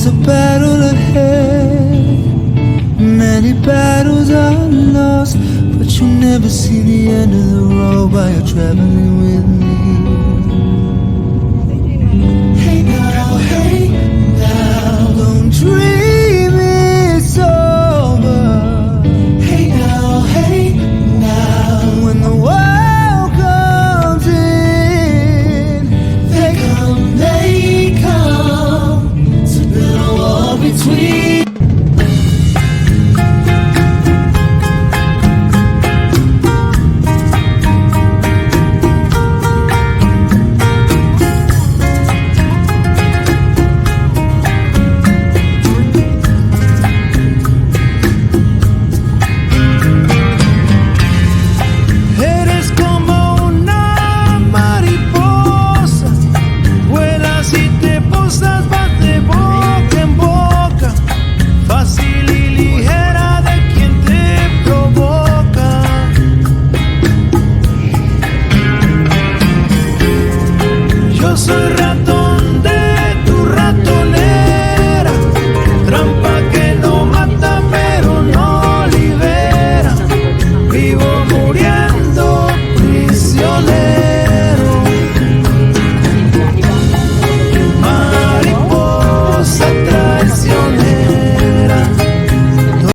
There's a battle ahead. Many battles are lost, but you never see the end of the road while you're traveling with me. Hey now, don't dream it's over. Hey now, when the world comes in, they come to build a wall between. Yo soy ratón de tu ratonera, trampa que no mata pero no libera, vivo muriendo prisionero. Mariposa traicionera.